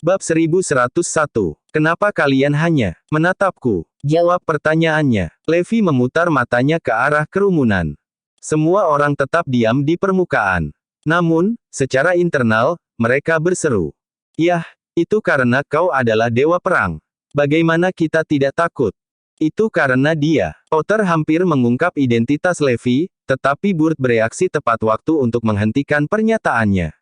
Bab 1101. Kenapa kalian hanya menatapku? Jawab pertanyaannya. Levi memutar matanya ke arah kerumunan. Semua orang tetap diam di permukaan. Namun, secara internal, mereka berseru. Yah, itu karena kau adalah dewa perang. Bagaimana kita tidak takut? Itu karena dia. Potter hampir mengungkap identitas Levi, tetapi Burt bereaksi tepat waktu untuk menghentikan pernyataannya.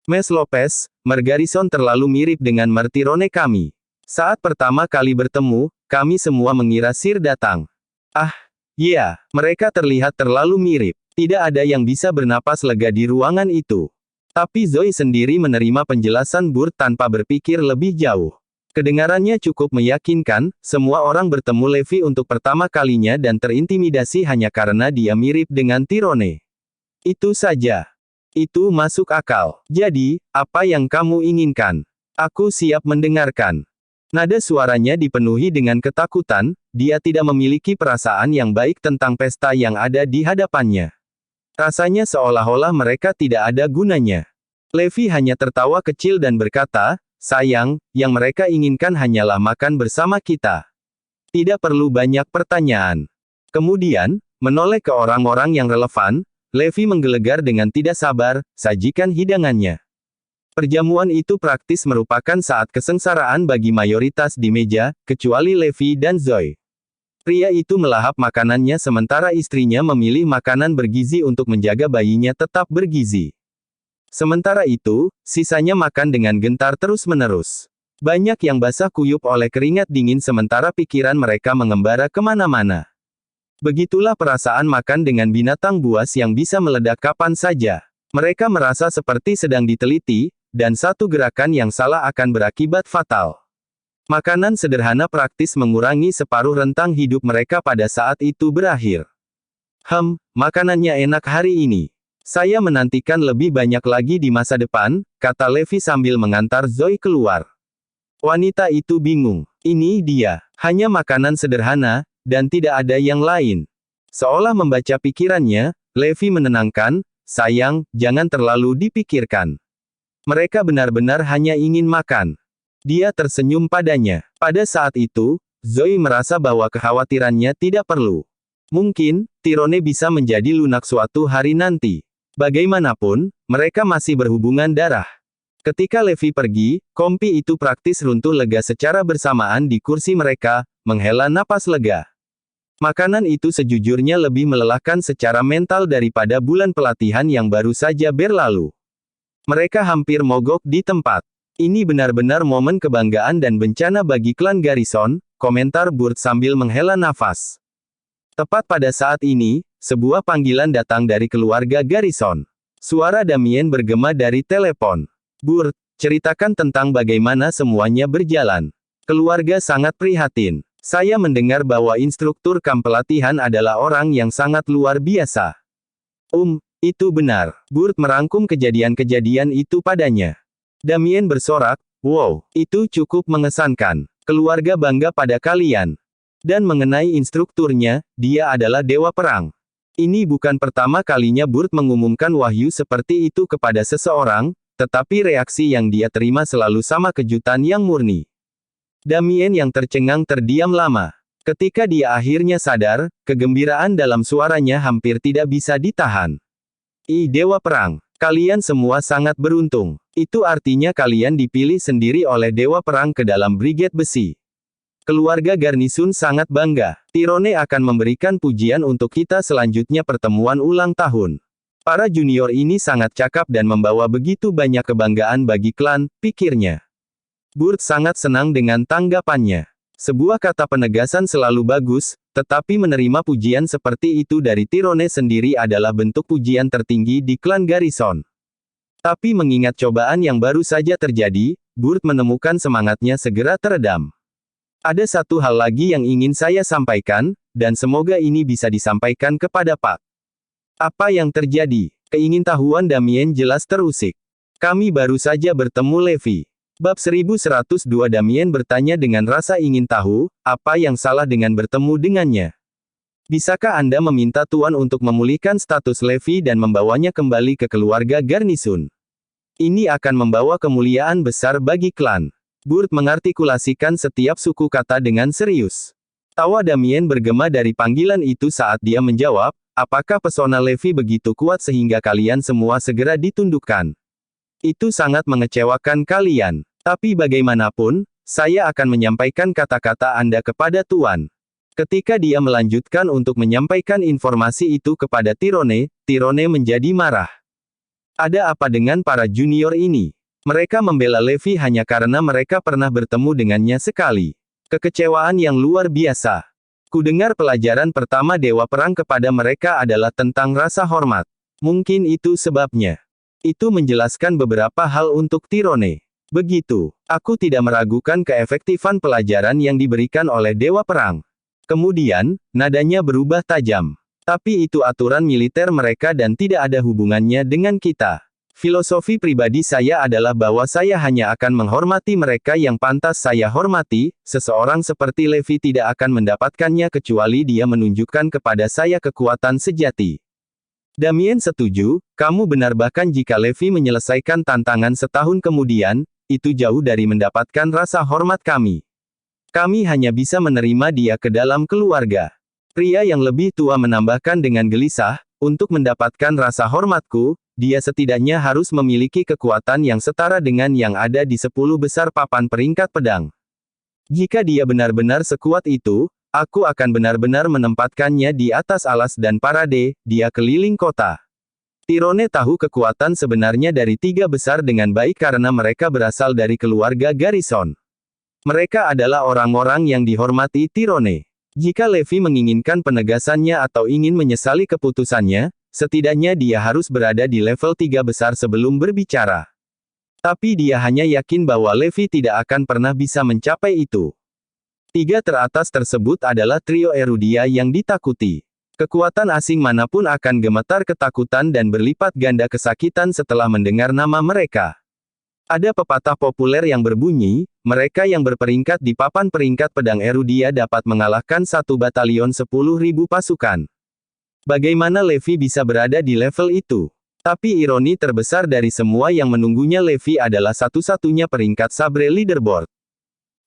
Mes Lopez, Margarison terlalu mirip dengan Mertirone kami. Saat pertama kali bertemu, kami semua mengira Sir datang. Ah, ya, mereka terlihat terlalu mirip. Tidak ada yang bisa bernapas lega di ruangan itu. Tapi Zoe sendiri menerima penjelasan Burt tanpa berpikir lebih jauh. Kedengarannya cukup meyakinkan, semua orang bertemu Levi untuk pertama kalinya dan terintimidasi hanya karena dia mirip dengan Tyrone. Itu saja. Itu masuk akal. Jadi, apa yang kamu inginkan? Aku siap mendengarkan. Nada suaranya dipenuhi dengan ketakutan, dia tidak memiliki perasaan yang baik tentang pesta yang ada di hadapannya. Rasanya seolah-olah mereka tidak ada gunanya. Levi hanya tertawa kecil dan berkata, sayang, yang mereka inginkan hanyalah makan bersama kita. Tidak perlu banyak pertanyaan. Kemudian, menoleh ke orang-orang yang relevan, Levi menggelegar dengan tidak sabar, sajikan hidangannya. Perjamuan itu praktis merupakan saat kesengsaraan bagi mayoritas di meja, kecuali Levi dan Zoe. Pria itu melahap makanannya sementara istrinya memilih makanan bergizi untuk menjaga bayinya tetap bergizi. Sementara itu, sisanya makan dengan gentar terus-menerus. Banyak yang basah kuyup oleh keringat dingin sementara pikiran mereka mengembara kemana-mana. Begitulah perasaan makan dengan binatang buas yang bisa meledak kapan saja. Mereka merasa seperti sedang diteliti, dan satu gerakan yang salah akan berakibat fatal. Makanan sederhana praktis mengurangi separuh rentang hidup mereka pada saat itu berakhir. Makanannya enak hari ini. Saya menantikan lebih banyak lagi di masa depan, kata Levi sambil mengantar Zoe keluar. Wanita itu bingung. Ini dia. Hanya makanan sederhana, dan tidak ada yang lain. Seolah membaca pikirannya, Levi menenangkan, sayang, jangan terlalu dipikirkan. Mereka benar-benar hanya ingin makan. Dia tersenyum padanya. Pada saat itu, Zoe merasa bahwa kekhawatirannya tidak perlu. Mungkin, Tyrone bisa menjadi lunak suatu hari nanti. Bagaimanapun, mereka masih berhubungan darah. Ketika Levi pergi, kompi itu praktis runtuh lega secara bersamaan di kursi mereka, menghela napas lega. Makanan itu sejujurnya lebih melelahkan secara mental daripada bulan pelatihan yang baru saja berlalu. Mereka hampir mogok di tempat. Ini benar-benar momen kebanggaan dan bencana bagi klan Garrison, komentar Burt sambil menghela nafas. Tepat pada saat ini, sebuah panggilan datang dari keluarga Garrison. Suara Damien bergema dari telepon. Burt, ceritakan tentang bagaimana semuanya berjalan. Keluarga sangat prihatin. Saya mendengar bahwa instruktur kamp pelatihan adalah orang yang sangat luar biasa. Itu benar. Burt merangkum kejadian-kejadian itu padanya. Damien bersorak, wow, itu cukup mengesankan. Keluarga bangga pada kalian. Dan mengenai instrukturnya, dia adalah dewa perang. Ini bukan pertama kalinya Burt mengumumkan wahyu seperti itu kepada seseorang, tetapi reaksi yang dia terima selalu sama kejutan yang murni. Damien yang tercengang terdiam lama. Ketika dia akhirnya sadar, kegembiraan dalam suaranya hampir tidak bisa ditahan. Dewa perang, kalian semua sangat beruntung. Itu artinya kalian dipilih sendiri oleh dewa perang ke dalam Brigade Besi. Keluarga Garnisun sangat bangga. Tyrone akan memberikan pujian untuk kita selanjutnya pertemuan ulang tahun. Para junior ini sangat cakap dan membawa begitu banyak kebanggaan bagi klan, pikirnya. Burt sangat senang dengan tanggapannya. Sebuah kata penegasan selalu bagus, tetapi menerima pujian seperti itu dari Tyrone sendiri adalah bentuk pujian tertinggi di klan Garrison. Tapi mengingat cobaan yang baru saja terjadi, Burt menemukan semangatnya segera teredam. Ada satu hal lagi yang ingin saya sampaikan, dan semoga ini bisa disampaikan kepada Pak. Apa yang terjadi? Keingintahuan Damien jelas terusik. Kami baru saja bertemu Levi. Bab 1102 Damien bertanya dengan rasa ingin tahu, apa yang salah dengan bertemu dengannya. Bisakah Anda meminta Tuan untuk memulihkan status Levi dan membawanya kembali ke keluarga Garnisun? Ini akan membawa kemuliaan besar bagi klan. Burt mengartikulasikan setiap suku kata dengan serius. Tawa Damien bergema dari panggilan itu saat dia menjawab, apakah pesona Levi begitu kuat sehingga kalian semua segera ditundukkan? Itu sangat mengecewakan kalian. Tapi bagaimanapun, saya akan menyampaikan kata-kata Anda kepada Tuan. Ketika dia melanjutkan untuk menyampaikan informasi itu kepada Tyrone, Tyrone menjadi marah. Ada apa dengan para junior ini? Mereka membela Levi hanya karena mereka pernah bertemu dengannya sekali. Kekecewaan yang luar biasa. Kudengar pelajaran pertama Dewa Perang kepada mereka adalah tentang rasa hormat. Mungkin itu sebabnya. Itu menjelaskan beberapa hal untuk Tyrone. Begitu, aku tidak meragukan keefektifan pelajaran yang diberikan oleh Dewa Perang. Kemudian, nadanya berubah tajam. Tapi itu aturan militer mereka dan tidak ada hubungannya dengan kita. Filosofi pribadi saya adalah bahwa saya hanya akan menghormati mereka yang pantas saya hormati, seseorang seperti Levi tidak akan mendapatkannya kecuali dia menunjukkan kepada saya kekuatan sejati. Damien setuju, kamu benar bahkan jika Levi menyelesaikan tantangan setahun kemudian, itu jauh dari mendapatkan rasa hormat kami. Kami hanya bisa menerima dia ke dalam keluarga. Pria yang lebih tua menambahkan dengan gelisah, untuk mendapatkan rasa hormatku, dia setidaknya harus memiliki kekuatan yang setara dengan yang ada di 10 besar papan peringkat pedang. Jika dia benar-benar sekuat itu, aku akan benar-benar menempatkannya di atas alas dan parade, dia keliling kota. Tyrone tahu kekuatan sebenarnya dari 3 besar dengan baik karena mereka berasal dari keluarga Garrison. Mereka adalah orang-orang yang dihormati Tyrone. Jika Levi menginginkan penegasannya atau ingin menyesali keputusannya, setidaknya dia harus berada di level 3 besar sebelum berbicara. Tapi dia hanya yakin bahwa Levi tidak akan pernah bisa mencapai itu. 3 teratas tersebut adalah trio Erudia yang ditakuti. Kekuatan asing manapun akan gemetar ketakutan dan berlipat ganda kesakitan setelah mendengar nama mereka. Ada pepatah populer yang berbunyi, mereka yang berperingkat di papan peringkat pedang Erudia dapat mengalahkan 1 batalion 10.000 pasukan. Bagaimana Levi bisa berada di level itu? Tapi ironi terbesar dari semua yang menunggunya Levi adalah satu-satunya peringkat Sabre Leaderboard.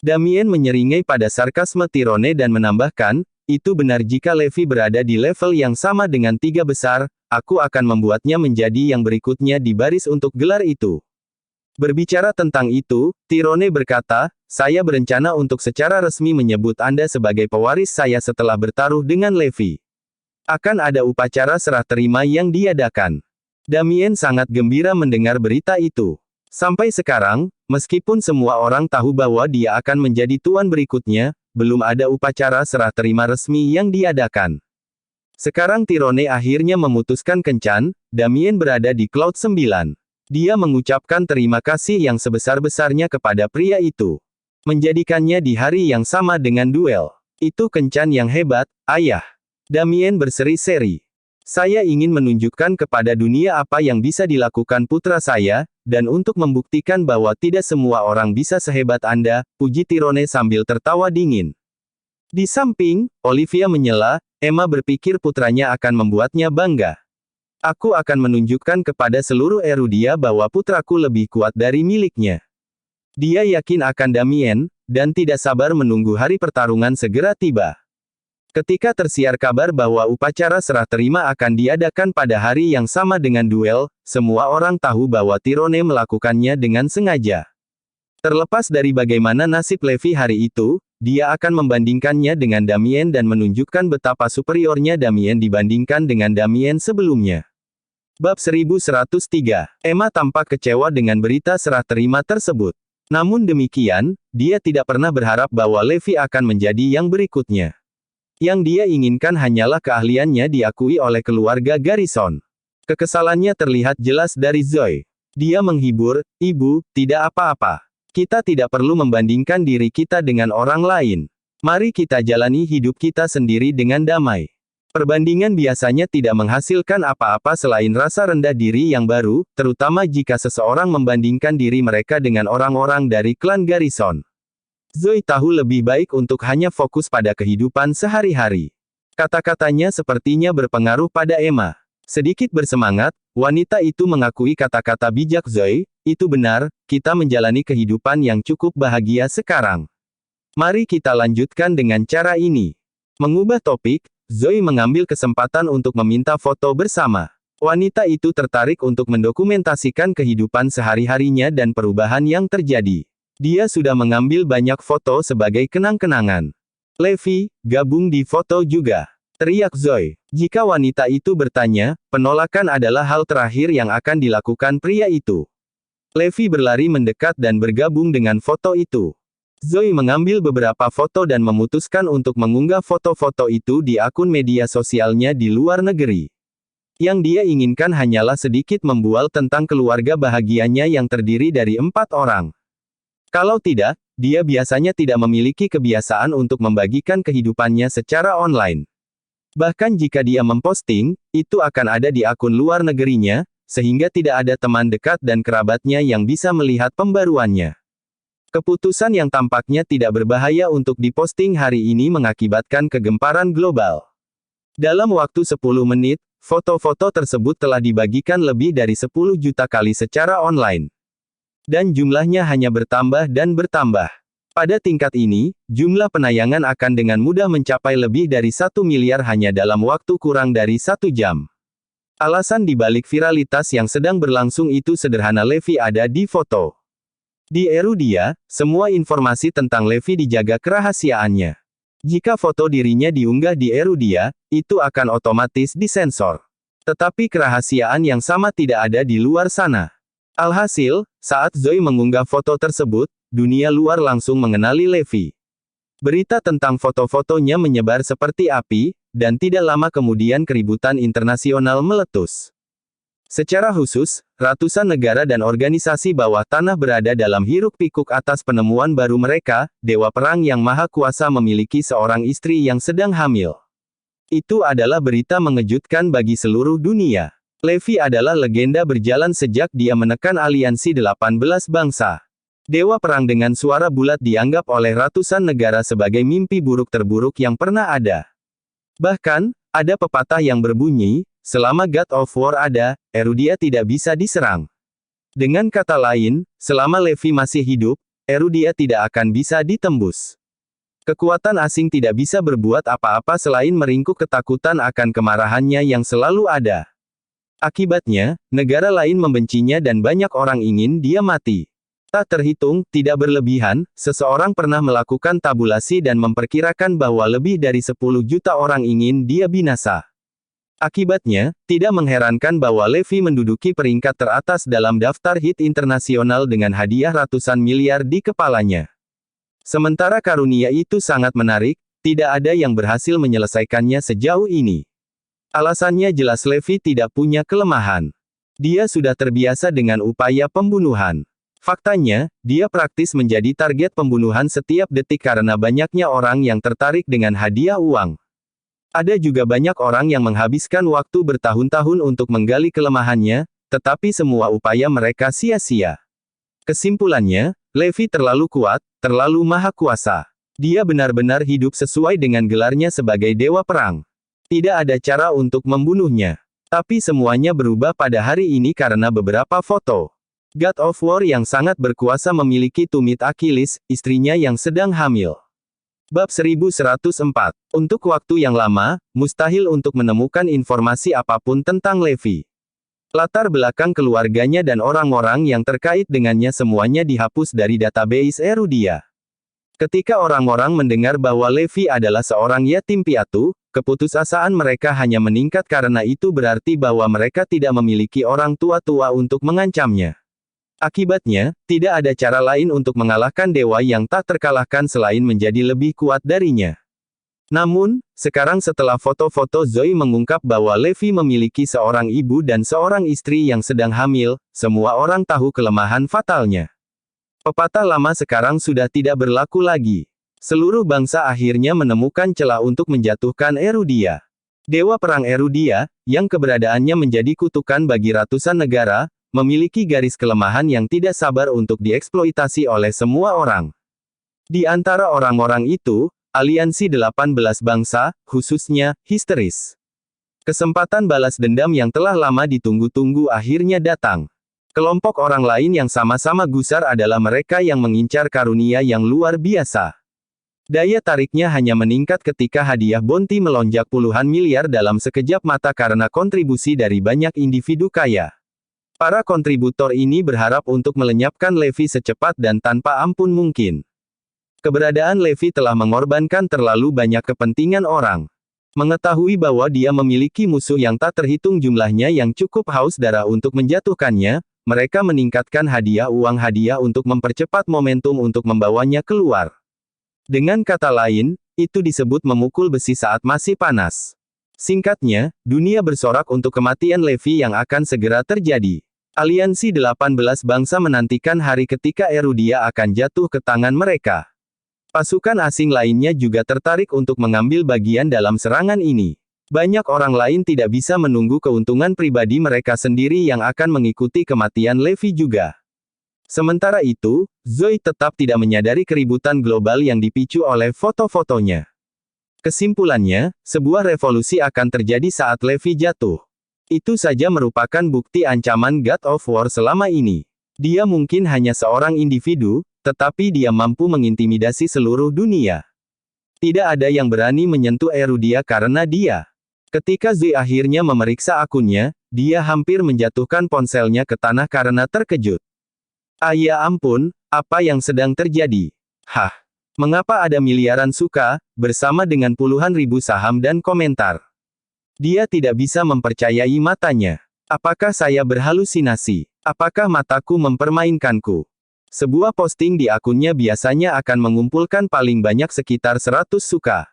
Damien menyeringai pada sarkasme Tyrone dan menambahkan, itu benar jika Levi berada di level yang sama dengan 3 besar, aku akan membuatnya menjadi yang berikutnya di baris untuk gelar itu. Berbicara tentang itu, Tyrone berkata, saya berencana untuk secara resmi menyebut Anda sebagai pewaris saya setelah bertaruh dengan Levi. Akan ada upacara serah terima yang diadakan. Damien sangat gembira mendengar berita itu. Sampai sekarang, meskipun semua orang tahu bahwa dia akan menjadi tuan berikutnya, belum ada upacara serah terima resmi yang diadakan. Sekarang Tyrone akhirnya memutuskan kencan, Damien berada di Cloud 9. Dia mengucapkan terima kasih yang sebesar-besarnya kepada pria itu. Menjadikannya di hari yang sama dengan duel. Itu kencan yang hebat, ayah. Damien berseri-seri. Saya ingin menunjukkan kepada dunia apa yang bisa dilakukan putra saya, dan untuk membuktikan bahwa tidak semua orang bisa sehebat Anda, puji Tyrone sambil tertawa dingin. Di samping, Olivia menyela, Emma berpikir putranya akan membuatnya bangga. Aku akan menunjukkan kepada seluruh Erudia bahwa putraku lebih kuat dari miliknya. Dia yakin akan Damien, dan tidak sabar menunggu hari pertarungan segera tiba. Ketika tersiar kabar bahwa upacara serah terima akan diadakan pada hari yang sama dengan duel, semua orang tahu bahwa Tyrone melakukannya dengan sengaja. Terlepas dari bagaimana nasib Levi hari itu, dia akan membandingkannya dengan Damien dan menunjukkan betapa superiornya Damien dibandingkan dengan Damien sebelumnya. Bab 1103. Emma tampak kecewa dengan berita serah terima tersebut. Namun demikian, dia tidak pernah berharap bahwa Levi akan menjadi yang berikutnya. Yang dia inginkan hanyalah keahliannya diakui oleh keluarga Garrison. Kekesalannya terlihat jelas dari Zoe. Dia menghibur, Ibu, tidak apa-apa. Kita tidak perlu membandingkan diri kita dengan orang lain. Mari kita jalani hidup kita sendiri dengan damai. Perbandingan biasanya tidak menghasilkan apa-apa selain rasa rendah diri yang baru, terutama jika seseorang membandingkan diri mereka dengan orang-orang dari klan Garrison. Zoe tahu lebih baik untuk hanya fokus pada kehidupan sehari-hari. Kata-katanya sepertinya berpengaruh pada Emma. Sedikit bersemangat, wanita itu mengakui kata-kata bijak Zoe, itu benar, kita menjalani kehidupan yang cukup bahagia sekarang. Mari kita lanjutkan dengan cara ini. Mengubah topik, Zoe mengambil kesempatan untuk meminta foto bersama. Wanita itu tertarik untuk mendokumentasikan kehidupan sehari-harinya dan perubahan yang terjadi. Dia sudah mengambil banyak foto sebagai kenang-kenangan. Levi, gabung di foto juga. Teriak Zoe. Jika wanita itu bertanya, penolakan adalah hal terakhir yang akan dilakukan pria itu. Levi berlari mendekat dan bergabung dengan foto itu. Zoe mengambil beberapa foto dan memutuskan untuk mengunggah foto-foto itu di akun media sosialnya di luar negeri. Yang dia inginkan hanyalah sedikit membual tentang keluarga bahagianya yang terdiri dari 4 orang. Kalau tidak, dia biasanya tidak memiliki kebiasaan untuk membagikan kehidupannya secara online. Bahkan jika dia memposting, itu akan ada di akun luar negerinya, sehingga tidak ada teman dekat dan kerabatnya yang bisa melihat pembaruannya. Keputusan yang tampaknya tidak berbahaya untuk diposting hari ini mengakibatkan kegemparan global. Dalam waktu 10 menit, foto-foto tersebut telah dibagikan lebih dari 10 juta kali secara online. Dan jumlahnya hanya bertambah dan bertambah. Pada tingkat ini, jumlah penayangan akan dengan mudah mencapai lebih dari 1 miliar hanya dalam waktu kurang dari 1 jam. Alasan dibalik viralitas yang sedang berlangsung itu sederhana. Levi ada di foto. Di Erudia, semua informasi tentang Levi dijaga kerahasiaannya. Jika foto dirinya diunggah di Erudia, itu akan otomatis disensor. Tetapi kerahasiaan yang sama tidak ada di luar sana. Alhasil, saat Zoe mengunggah foto tersebut, dunia luar langsung mengenali Levi. Berita tentang foto-fotonya menyebar seperti api, dan tidak lama kemudian keributan internasional meletus. Secara khusus, ratusan negara dan organisasi bawah tanah berada dalam hiruk-pikuk atas penemuan baru mereka, Dewa Perang yang Maha Kuasa memiliki seorang istri yang sedang hamil. Itu adalah berita mengejutkan bagi seluruh dunia. Levi adalah legenda berjalan sejak dia menekan aliansi 18 bangsa. Dewa Perang dengan suara bulat dianggap oleh ratusan negara sebagai mimpi buruk terburuk yang pernah ada. Bahkan, ada pepatah yang berbunyi, selama God of War ada, Erudia tidak bisa diserang. Dengan kata lain, selama Levi masih hidup, Erudia tidak akan bisa ditembus. Kekuatan asing tidak bisa berbuat apa-apa selain meringkuk ketakutan akan kemarahannya yang selalu ada. Akibatnya, negara lain membencinya dan banyak orang ingin dia mati. Tak terhitung, tidak berlebihan, seseorang pernah melakukan tabulasi dan memperkirakan bahwa lebih dari 10 juta orang ingin dia binasa. Akibatnya, tidak mengherankan bahwa Levi menduduki peringkat teratas dalam daftar hit internasional dengan hadiah ratusan miliar di kepalanya. Sementara karunia itu sangat menarik, tidak ada yang berhasil menyelesaikannya sejauh ini. Alasannya jelas, Levi tidak punya kelemahan. Dia sudah terbiasa dengan upaya pembunuhan. Faktanya, dia praktis menjadi target pembunuhan setiap detik karena banyaknya orang yang tertarik dengan hadiah uang. Ada juga banyak orang yang menghabiskan waktu bertahun-tahun untuk menggali kelemahannya, tetapi semua upaya mereka sia-sia. Kesimpulannya, Levi terlalu kuat, terlalu maha kuasa. Dia benar-benar hidup sesuai dengan gelarnya sebagai Dewa Perang. Tidak ada cara untuk membunuhnya. Tapi semuanya berubah pada hari ini karena beberapa foto. God of War yang sangat berkuasa memiliki tumit Achilles, istrinya yang sedang hamil. Bab 1104. Untuk waktu yang lama, mustahil untuk menemukan informasi apapun tentang Levi. Latar belakang keluarganya dan orang-orang yang terkait dengannya semuanya dihapus dari database Erudia. Ketika orang-orang mendengar bahwa Levi adalah seorang yatim piatu, keputusasaan mereka hanya meningkat karena itu berarti bahwa mereka tidak memiliki orang tua-tua untuk mengancamnya. Akibatnya, tidak ada cara lain untuk mengalahkan dewa yang tak terkalahkan selain menjadi lebih kuat darinya. Namun, sekarang setelah foto-foto Zoe mengungkap bahwa Levi memiliki seorang ibu dan seorang istri yang sedang hamil, semua orang tahu kelemahan fatalnya. Pepatah lama sekarang sudah tidak berlaku lagi. Seluruh bangsa akhirnya menemukan celah untuk menjatuhkan Erudia. Dewa Perang Erudia, yang keberadaannya menjadi kutukan bagi ratusan negara, memiliki garis kelemahan yang tidak sabar untuk dieksploitasi oleh semua orang. Di antara orang-orang itu, aliansi 18 bangsa, khususnya, histeris. Kesempatan balas dendam yang telah lama ditunggu-tunggu akhirnya datang. Kelompok orang lain yang sama-sama gusar adalah mereka yang mengincar karunia yang luar biasa. Daya tariknya hanya meningkat ketika hadiah bounty melonjak puluhan miliar dalam sekejap mata karena kontribusi dari banyak individu kaya. Para kontributor ini berharap untuk melenyapkan Levi secepat dan tanpa ampun mungkin. Keberadaan Levi telah mengorbankan terlalu banyak kepentingan orang. Mengetahui bahwa dia memiliki musuh yang tak terhitung jumlahnya yang cukup haus darah untuk menjatuhkannya, mereka meningkatkan hadiah untuk mempercepat momentum untuk membawanya keluar. Dengan kata lain, itu disebut memukul besi saat masih panas. Singkatnya, dunia bersorak untuk kematian Levi yang akan segera terjadi. Aliansi 18 bangsa menantikan hari ketika Erudia akan jatuh ke tangan mereka. Pasukan asing lainnya juga tertarik untuk mengambil bagian dalam serangan ini. Banyak orang lain tidak bisa menunggu keuntungan pribadi mereka sendiri yang akan mengikuti kematian Levi juga. Sementara itu, Zoe tetap tidak menyadari keributan global yang dipicu oleh foto-fotonya. Kesimpulannya, sebuah revolusi akan terjadi saat Levi jatuh. Itu saja merupakan bukti ancaman God of War selama ini. Dia mungkin hanya seorang individu, tetapi dia mampu mengintimidasi seluruh dunia. Tidak ada yang berani menyentuh Erudia karena dia. Ketika Zoe akhirnya memeriksa akunnya, dia hampir menjatuhkan ponselnya ke tanah karena terkejut. Ya ampun, apa yang sedang terjadi? Hah? Mengapa ada miliaran suka, bersama dengan puluhan ribu saham dan komentar? Dia tidak bisa mempercayai matanya. Apakah saya berhalusinasi? Apakah mataku mempermainkanku? Sebuah posting di akunnya biasanya akan mengumpulkan paling banyak sekitar 100 suka.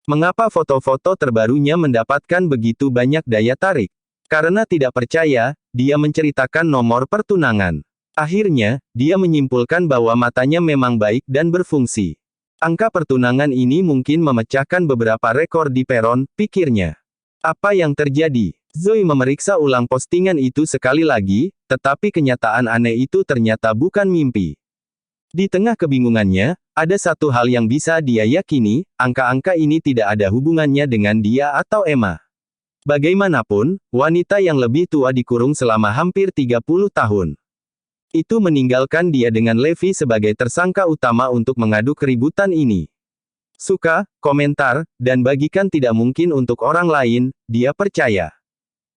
Mengapa foto-foto terbarunya mendapatkan begitu banyak daya tarik? Karena tidak percaya, dia menceritakan nomor pertunangan. Akhirnya, dia menyimpulkan bahwa matanya memang baik dan berfungsi. Angka pertunangan ini mungkin memecahkan beberapa rekor di peron, pikirnya. Apa yang terjadi? Zoe memeriksa ulang postingan itu sekali lagi, tetapi kenyataan aneh itu ternyata bukan mimpi. Di tengah kebingungannya, ada satu hal yang bisa dia yakini, angka-angka ini tidak ada hubungannya dengan dia atau Emma. Bagaimanapun, wanita yang lebih tua dikurung selama hampir 30 tahun. Itu meninggalkan dia dengan Levi sebagai tersangka utama untuk mengadu keributan ini. Suka, komentar, dan bagikan tidak mungkin untuk orang lain, dia percaya.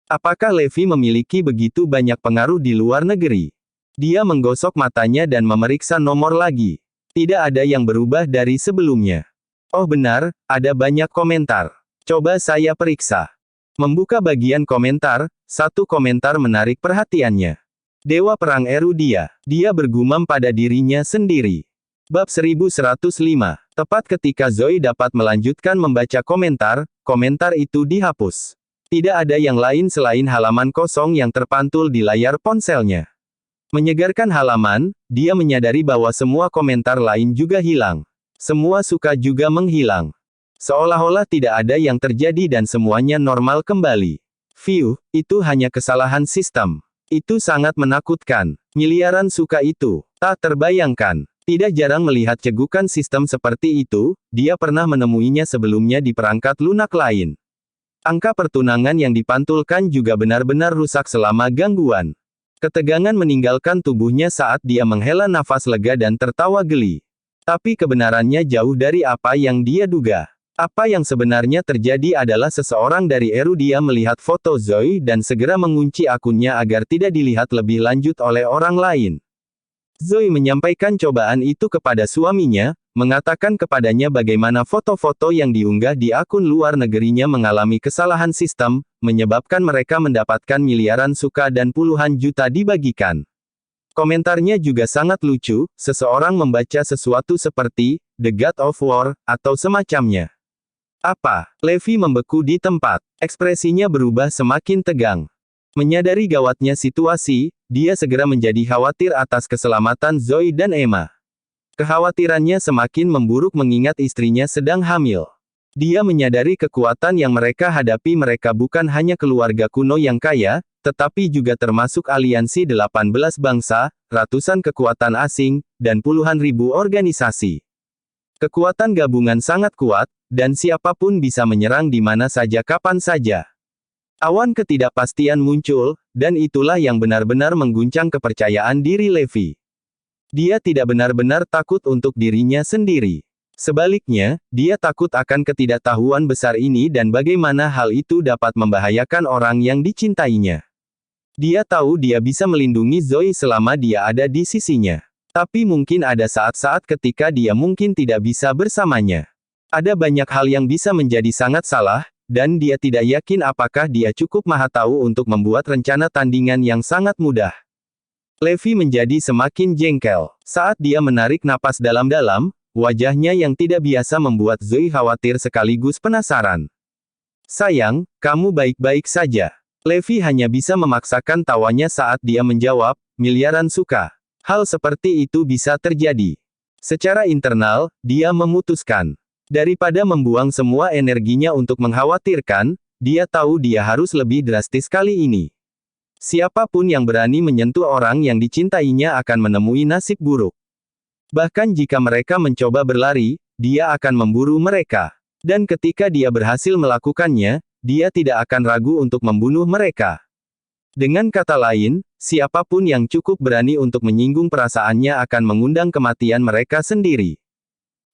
Apakah Levi memiliki begitu banyak pengaruh di luar negeri? Dia menggosok matanya dan memeriksa nomor lagi. Tidak ada yang berubah dari sebelumnya. Oh benar, ada banyak komentar. Coba saya periksa. Membuka bagian komentar, satu komentar menarik perhatiannya. Dewa Perang Erudia. Dia bergumam pada dirinya sendiri. Bab 1105. Tepat ketika Zoe dapat melanjutkan membaca komentar, komentar itu dihapus. Tidak ada yang lain selain halaman kosong yang terpantul di layar ponselnya. Menyegarkan halaman, dia menyadari bahwa semua komentar lain juga hilang. Semua suka juga menghilang. Seolah-olah tidak ada yang terjadi dan semuanya normal kembali. View, itu hanya kesalahan sistem. Itu sangat menakutkan. Miliaran suka itu. Tak terbayangkan. Tidak jarang melihat cegukan sistem seperti itu, dia pernah menemuinya sebelumnya di perangkat lunak lain. Angka pertunangan yang dipantulkan juga benar-benar rusak selama gangguan. Ketegangan meninggalkan tubuhnya saat dia menghela nafas lega dan tertawa geli. Tapi kebenarannya jauh dari apa yang dia duga. Apa yang sebenarnya terjadi adalah seseorang dari Erudia melihat foto Zoe dan segera mengunci akunnya agar tidak dilihat lebih lanjut oleh orang lain. Zoe menyampaikan cobaan itu kepada suaminya, mengatakan kepadanya bagaimana foto-foto yang diunggah di akun luar negerinya mengalami kesalahan sistem, menyebabkan mereka mendapatkan miliaran suka dan puluhan juta dibagikan. Komentarnya juga sangat lucu, seseorang membaca sesuatu seperti, The God of War, atau semacamnya. Apa? Levi membeku di tempat. Ekspresinya berubah semakin tegang. Menyadari gawatnya situasi, dia segera menjadi khawatir atas keselamatan Zoe dan Emma. Kekhawatirannya semakin memburuk mengingat istrinya sedang hamil. Dia menyadari kekuatan yang mereka hadapi mereka bukan hanya keluarga kuno yang kaya, tetapi juga termasuk aliansi 18 bangsa, ratusan kekuatan asing, dan puluhan ribu organisasi. Kekuatan gabungan sangat kuat, dan siapapun bisa menyerang di mana saja kapan saja. Awan ketidakpastian muncul, dan itulah yang benar-benar mengguncang kepercayaan diri Levi. Dia tidak benar-benar takut untuk dirinya sendiri. Sebaliknya, dia takut akan ketidaktahuan besar ini dan bagaimana hal itu dapat membahayakan orang yang dicintainya. Dia tahu dia bisa melindungi Zoe selama dia ada di sisinya. Tapi mungkin ada saat-saat ketika dia mungkin tidak bisa bersamanya. Ada banyak hal yang bisa menjadi sangat salah, dan dia tidak yakin apakah dia cukup maha tahu untuk membuat rencana tandingan yang sangat mudah. Levi menjadi semakin jengkel. Saat dia menarik napas dalam-dalam, wajahnya yang tidak biasa membuat Zoe khawatir sekaligus penasaran. Sayang, kamu baik-baik saja. Levi hanya bisa memaksakan tawanya saat dia menjawab, miliaran suka. Hal seperti itu bisa terjadi. Secara internal, dia memutuskan. Daripada membuang semua energinya untuk mengkhawatirkan, dia tahu dia harus lebih drastis kali ini. Siapapun yang berani menyentuh orang yang dicintainya akan menemui nasib buruk. Bahkan jika mereka mencoba berlari, dia akan memburu mereka. Dan ketika dia berhasil melakukannya, dia tidak akan ragu untuk membunuh mereka. Dengan kata lain, siapapun yang cukup berani untuk menyinggung perasaannya akan mengundang kematian mereka sendiri.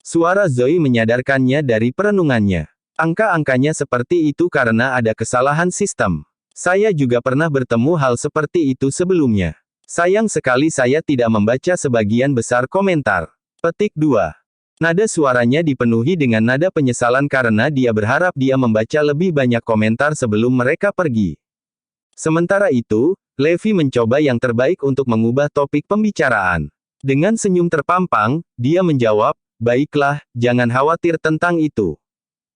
Suara Zoe menyadarkannya dari perenungannya. Angka-angkanya seperti itu karena ada kesalahan sistem. Saya juga pernah bertemu hal seperti itu sebelumnya. Sayang sekali saya tidak membaca sebagian besar komentar. Petik 2. Nada suaranya dipenuhi dengan nada penyesalan karena dia berharap dia membaca lebih banyak komentar sebelum mereka pergi. Sementara itu, Levi mencoba yang terbaik untuk mengubah topik pembicaraan. Dengan senyum terpampang, dia menjawab, baiklah, jangan khawatir tentang itu.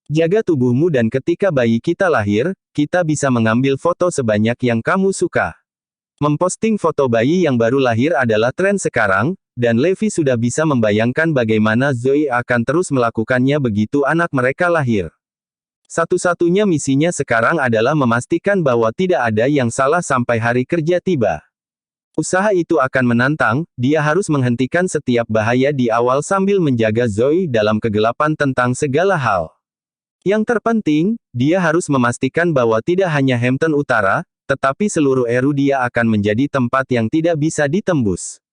Jaga tubuhmu dan ketika bayi kita lahir, kita bisa mengambil foto sebanyak yang kamu suka. Memposting foto bayi yang baru lahir adalah tren sekarang, dan Levi sudah bisa membayangkan bagaimana Zoe akan terus melakukannya begitu anak mereka lahir. Satu-satunya misinya sekarang adalah memastikan bahwa tidak ada yang salah sampai hari kerja tiba. Usaha itu akan menantang, dia harus menghentikan setiap bahaya di awal sambil menjaga Zoe dalam kegelapan tentang segala hal. Yang terpenting, dia harus memastikan bahwa tidak hanya Hampton Utara, tetapi seluruh Erudia akan menjadi tempat yang tidak bisa ditembus.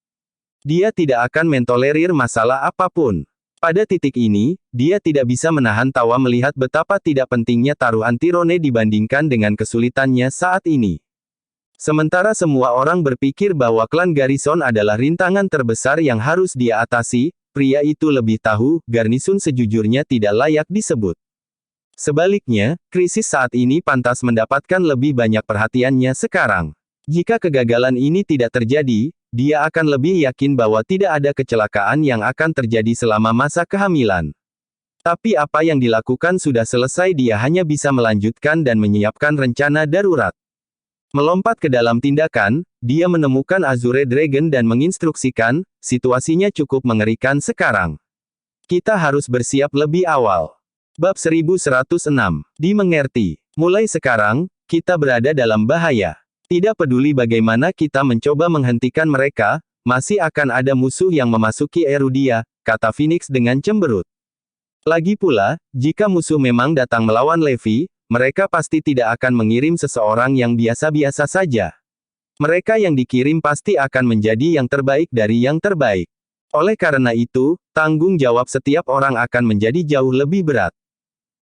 Dia tidak akan mentolerir masalah apapun. Pada titik ini, dia tidak bisa menahan tawa melihat betapa tidak pentingnya taruhan Tirone dibandingkan dengan kesulitannya saat ini. Sementara semua orang berpikir bahwa klan Garrison adalah rintangan terbesar yang harus dia atasi, pria itu lebih tahu, Garnison sejujurnya tidak layak disebut. Sebaliknya, krisis saat ini pantas mendapatkan lebih banyak perhatiannya sekarang. Jika kegagalan ini tidak terjadi, dia akan lebih yakin bahwa tidak ada kecelakaan yang akan terjadi selama masa kehamilan. Tapi apa yang dilakukan sudah selesai, dia hanya bisa melanjutkan dan menyiapkan rencana darurat. Melompat ke dalam tindakan, dia menemukan Azure Dragon dan menginstruksikan, situasinya cukup mengerikan sekarang. Kita harus bersiap lebih awal. Bab 1106. Dimengerti. Mulai sekarang, kita berada dalam bahaya. Tidak peduli bagaimana kita mencoba menghentikan mereka, masih akan ada musuh yang memasuki Erudia, kata Phoenix dengan cemberut. Lagi pula, jika musuh memang datang melawan Levi, mereka pasti tidak akan mengirim seseorang yang biasa-biasa saja. Mereka yang dikirim pasti akan menjadi yang terbaik dari yang terbaik. Oleh karena itu, tanggung jawab setiap orang akan menjadi jauh lebih berat.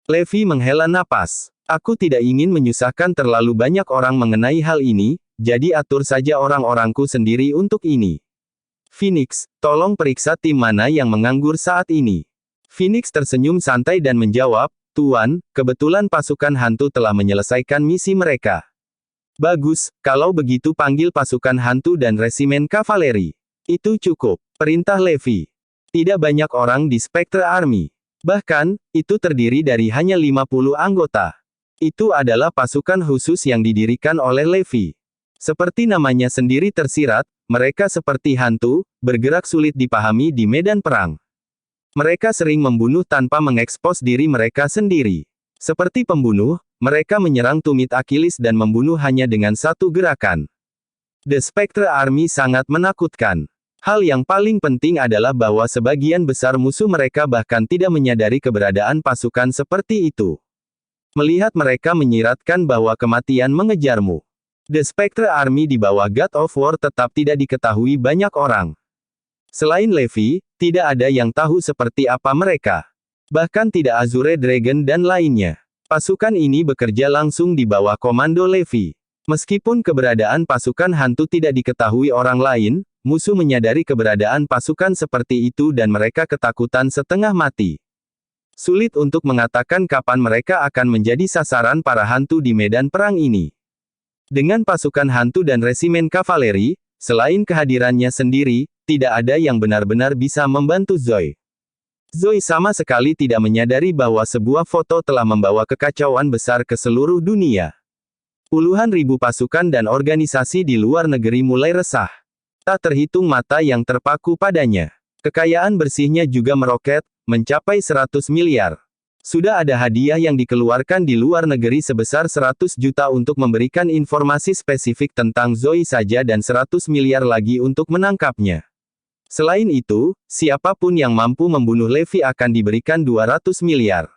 Levi menghela napas. Aku tidak ingin menyusahkan terlalu banyak orang mengenai hal ini, jadi atur saja orang-orangku sendiri untuk ini. Phoenix, tolong periksa tim mana yang menganggur saat ini. Phoenix tersenyum santai dan menjawab, Tuan, kebetulan pasukan hantu telah menyelesaikan misi mereka. Bagus, kalau begitu panggil pasukan hantu dan resimen kavaleri. Itu cukup, perintah Levi. Tidak banyak orang di Spectre Army. Bahkan, itu terdiri dari hanya 50 anggota. Itu adalah pasukan khusus yang didirikan oleh Levi. Seperti namanya sendiri tersirat, mereka seperti hantu, bergerak sulit dipahami di medan perang. Mereka sering membunuh tanpa mengekspos diri mereka sendiri. Seperti pembunuh, mereka menyerang tumit Achilles dan membunuh hanya dengan satu gerakan. The Spectre Army sangat menakutkan. Hal yang paling penting adalah bahwa sebagian besar musuh mereka bahkan tidak menyadari keberadaan pasukan seperti itu. Melihat mereka menyiratkan bahwa kematian mengejarmu. The Spectre Army di bawah God of War tetap tidak diketahui banyak orang. Selain Levi, tidak ada yang tahu seperti apa mereka. Bahkan tidak Azure Dragon dan lainnya. Pasukan ini bekerja langsung di bawah komando Levi. Meskipun keberadaan pasukan hantu tidak diketahui orang lain, musuh menyadari keberadaan pasukan seperti itu dan mereka ketakutan setengah mati. Sulit untuk mengatakan kapan mereka akan menjadi sasaran para hantu di medan perang ini. Dengan pasukan hantu dan resimen kavaleri, selain kehadirannya sendiri, tidak ada yang benar-benar bisa membantu Zoe. Zoe sama sekali tidak menyadari bahwa sebuah foto telah membawa kekacauan besar ke seluruh dunia. Puluhan ribu pasukan dan organisasi di luar negeri mulai resah. Tak terhitung mata yang terpaku padanya. Kekayaan bersihnya juga meroket, mencapai 100 miliar. Sudah ada hadiah yang dikeluarkan di luar negeri sebesar 100 juta untuk memberikan informasi spesifik tentang Zoe saja dan 100 miliar lagi untuk menangkapnya. Selain itu, siapapun yang mampu membunuh Levi akan diberikan 200 miliar.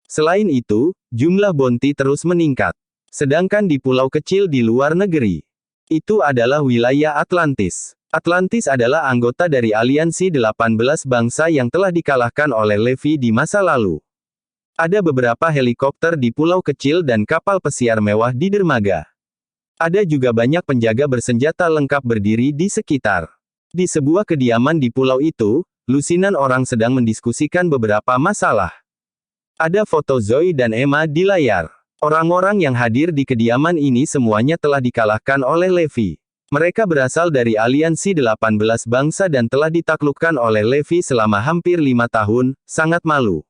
Selain itu, jumlah bounty terus meningkat. Sedangkan di pulau kecil di luar negeri, itu adalah wilayah Atlantis. Atlantis adalah anggota dari aliansi 18 bangsa yang telah dikalahkan oleh Levi di masa lalu. Ada beberapa helikopter di pulau kecil dan kapal pesiar mewah di dermaga. Ada juga banyak penjaga bersenjata lengkap berdiri di sekitar. Di sebuah kediaman di pulau itu, lusinan orang sedang mendiskusikan beberapa masalah. Ada foto Zoe dan Emma di layar. Orang-orang yang hadir di kediaman ini semuanya telah dikalahkan oleh Levi. Mereka berasal dari aliansi 18 bangsa dan telah ditaklukkan oleh Levi selama hampir 5 tahun, sangat malu.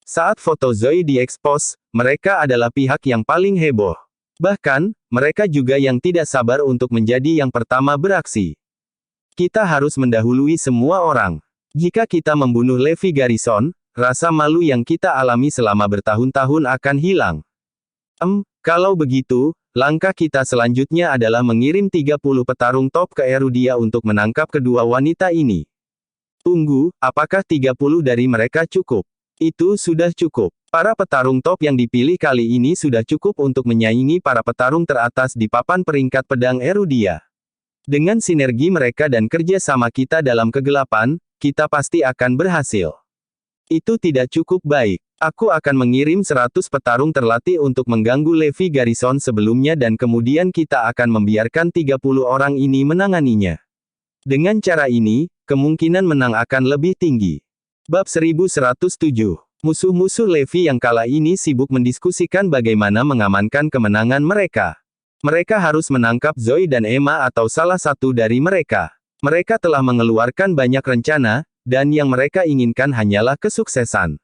Saat foto Zoe diekspos, mereka adalah pihak yang paling heboh. Bahkan, mereka juga yang tidak sabar untuk menjadi yang pertama beraksi. Kita harus mendahului semua orang. Jika kita membunuh Levi Garrison, rasa malu yang kita alami selama bertahun-tahun akan hilang. Kalau begitu, langkah kita selanjutnya adalah mengirim 30 petarung top ke Erudia untuk menangkap kedua wanita ini. Tunggu, apakah 30 dari mereka cukup? Itu sudah cukup. Para petarung top yang dipilih kali ini sudah cukup untuk menyaingi para petarung teratas di papan peringkat pedang Erudia. Dengan sinergi mereka dan kerja sama kita dalam kegelapan, kita pasti akan berhasil. Itu tidak cukup baik. Aku akan mengirim 100 petarung terlatih untuk mengganggu Levi Garrison sebelumnya dan kemudian kita akan membiarkan 30 orang ini menanganinya. Dengan cara ini, kemungkinan menang akan lebih tinggi. Bab 1107. Musuh-musuh Levi yang kala ini sibuk mendiskusikan bagaimana mengamankan kemenangan mereka. Mereka harus menangkap Zoe dan Emma atau salah satu dari mereka. Mereka telah mengeluarkan banyak rencana, dan yang mereka inginkan hanyalah kesuksesan.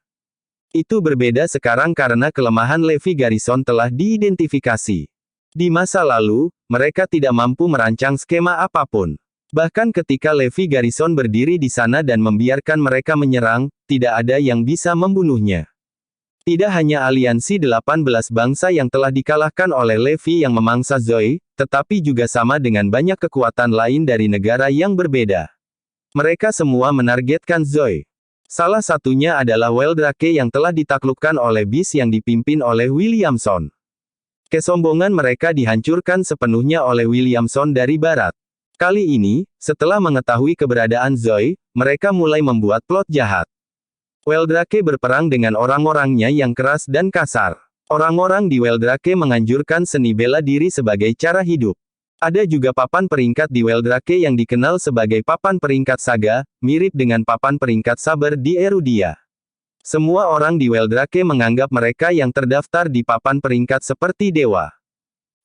Itu berbeda sekarang karena kelemahan Levi Garrison telah diidentifikasi. Di masa lalu, mereka tidak mampu merancang skema apapun. Bahkan ketika Levi Garrison berdiri di sana dan membiarkan mereka menyerang, tidak ada yang bisa membunuhnya. Tidak hanya aliansi 18 bangsa yang telah dikalahkan oleh Levi yang memangsa Zoe, tetapi juga sama dengan banyak kekuatan lain dari negara yang berbeda. Mereka semua menargetkan Zoe. Salah satunya adalah Weldrake yang telah ditaklukkan oleh Beast yang dipimpin oleh Williamson. Kesombongan mereka dihancurkan sepenuhnya oleh Williamson dari barat. Kali ini, setelah mengetahui keberadaan Zoe, mereka mulai membuat plot jahat. Weldrake berperang dengan orang-orangnya yang keras dan kasar. Orang-orang di Weldrake menganjurkan seni bela diri sebagai cara hidup. Ada juga papan peringkat di Weldrake yang dikenal sebagai papan peringkat saga, mirip dengan papan peringkat saber di Erudia. Semua orang di Weldrake menganggap mereka yang terdaftar di papan peringkat seperti dewa.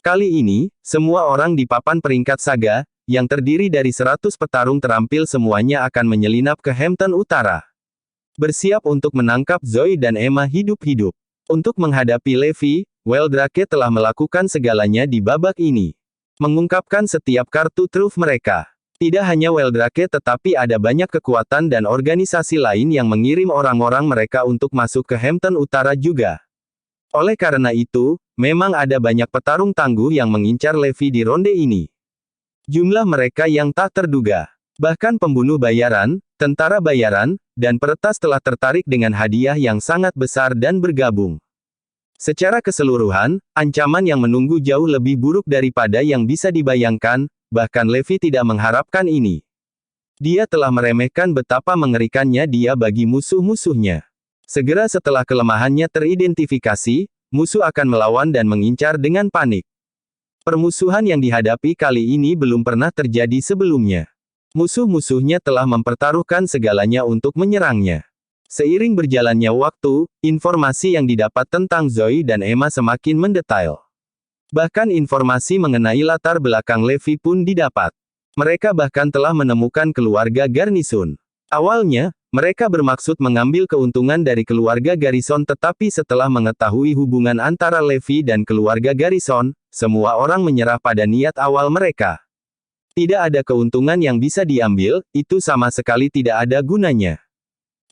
Kali ini, semua orang di papan peringkat saga, yang terdiri dari 100 petarung terampil semuanya akan menyelinap ke Hampton Utara. Bersiap untuk menangkap Zoe dan Emma hidup-hidup. Untuk menghadapi Levi, Weldrake telah melakukan segalanya di babak ini. Mengungkapkan setiap kartu truf mereka. Tidak hanya Weldrake tetapi ada banyak kekuatan dan organisasi lain yang mengirim orang-orang mereka untuk masuk ke Hampton Utara juga. Oleh karena itu, memang ada banyak petarung tangguh yang mengincar Levi di ronde ini. Jumlah mereka yang tak terduga. Bahkan pembunuh bayaran, tentara bayaran, dan peretas telah tertarik dengan hadiah yang sangat besar dan bergabung. Secara keseluruhan, ancaman yang menunggu jauh lebih buruk daripada yang bisa dibayangkan, bahkan Levi tidak mengharapkan ini. Dia telah meremehkan betapa mengerikannya dia bagi musuh-musuhnya. Segera setelah kelemahannya teridentifikasi, musuh akan melawan dan mengincar dengan panik. Permusuhan yang dihadapi kali ini belum pernah terjadi sebelumnya. Musuh-musuhnya telah mempertaruhkan segalanya untuk menyerangnya. Seiring berjalannya waktu, informasi yang didapat tentang Zoe dan Emma semakin mendetail. Bahkan informasi mengenai latar belakang Levi pun didapat. Mereka bahkan telah menemukan keluarga Garnison. Awalnya, mereka bermaksud mengambil keuntungan dari keluarga Garrison, tetapi setelah mengetahui hubungan antara Levi dan keluarga Garrison, semua orang menyerah pada niat awal mereka. Tidak ada keuntungan yang bisa diambil, itu sama sekali tidak ada gunanya.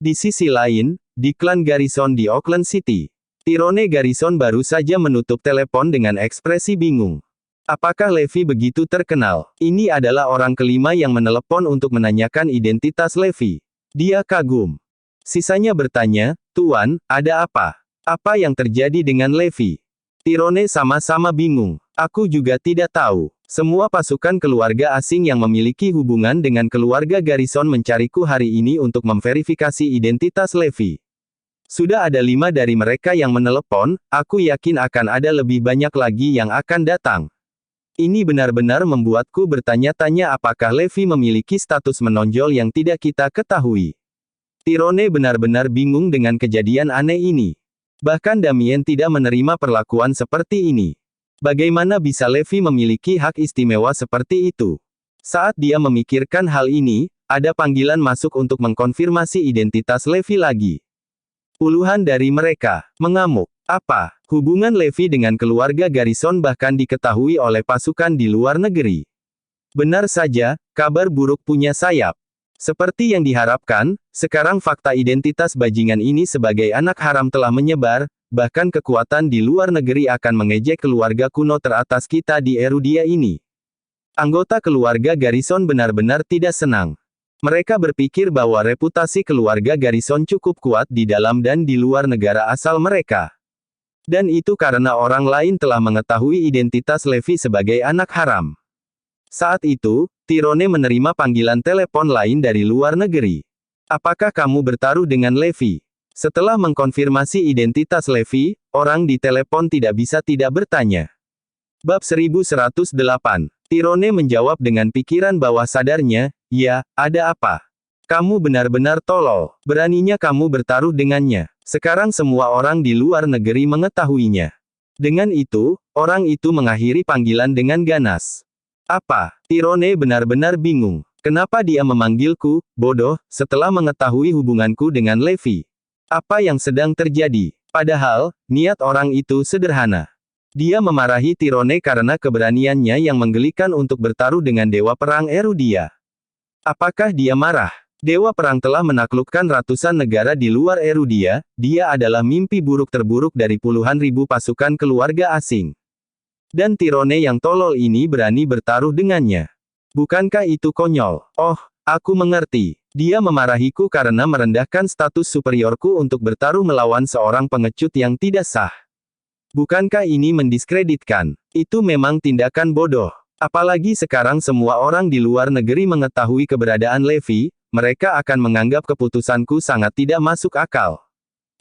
Di sisi lain, di klan Garrison di Oakland City, Tyrone Garrison baru saja menutup telepon dengan ekspresi bingung. Apakah Levi begitu terkenal? Ini adalah orang kelima yang menelepon untuk menanyakan identitas Levi. Dia kagum. Sisanya bertanya, "Tuan, ada apa? Apa yang terjadi dengan Levi?" Tyrone sama-sama bingung. Aku juga tidak tahu. Semua pasukan keluarga asing yang memiliki hubungan dengan keluarga Garrison mencariku hari ini untuk memverifikasi identitas Levi. Sudah ada 5 dari mereka yang menelepon, aku yakin akan ada lebih banyak lagi yang akan datang. Ini benar-benar membuatku bertanya-tanya apakah Levi memiliki status menonjol yang tidak kita ketahui. Tyrone benar-benar bingung dengan kejadian aneh ini. Bahkan Damien tidak menerima perlakuan seperti ini. Bagaimana bisa Levi memiliki hak istimewa seperti itu? Saat dia memikirkan hal ini, ada panggilan masuk untuk mengkonfirmasi identitas Levi lagi. Puluhan dari mereka mengamuk. Apa hubungan Levi dengan keluarga Garrison bahkan diketahui oleh pasukan di luar negeri? Benar saja, kabar buruk punya sayap. Seperti yang diharapkan, sekarang fakta identitas bajingan ini sebagai anak haram telah menyebar, bahkan kekuatan di luar negeri akan mengejek keluarga kuno teratas kita di Erudia ini. Anggota keluarga Garrison benar-benar tidak senang. Mereka berpikir bahwa reputasi keluarga Garrison cukup kuat di dalam dan di luar negara asal mereka. Dan itu karena orang lain telah mengetahui identitas Levi sebagai anak haram. Saat itu, Tyrone menerima panggilan telepon lain dari luar negeri. Apakah kamu bertaruh dengan Levi? Setelah mengkonfirmasi identitas Levi, orang di telepon tidak bisa tidak bertanya. Bab 1108. Tyrone menjawab dengan pikiran bawah sadarnya, "Ya, ada apa? Kamu benar-benar tolol. Beraninya kamu bertaruh dengannya. Sekarang semua orang di luar negeri mengetahuinya." Dengan itu, orang itu mengakhiri panggilan dengan ganas. Apa? Tyrone benar-benar bingung. Kenapa dia memanggilku, bodoh, setelah mengetahui hubunganku dengan Levi? Apa yang sedang terjadi? Padahal, niat orang itu sederhana. Dia memarahi Tyrone karena keberaniannya yang menggelikan untuk bertaruh dengan Dewa Perang Erudia. Apakah dia marah? Dewa Perang telah menaklukkan ratusan negara di luar Erudia, dia adalah mimpi buruk terburuk dari puluhan ribu pasukan keluarga asing. Dan Tyrone yang tolol ini berani bertaruh dengannya. Bukankah itu konyol? Oh, aku mengerti. Dia memarahiku karena merendahkan status superiorku untuk bertaruh melawan seorang pengecut yang tidak sah. Bukankah ini mendiskreditkan? Itu memang tindakan bodoh. Apalagi sekarang semua orang di luar negeri mengetahui keberadaan Levi, mereka akan menganggap keputusanku sangat tidak masuk akal.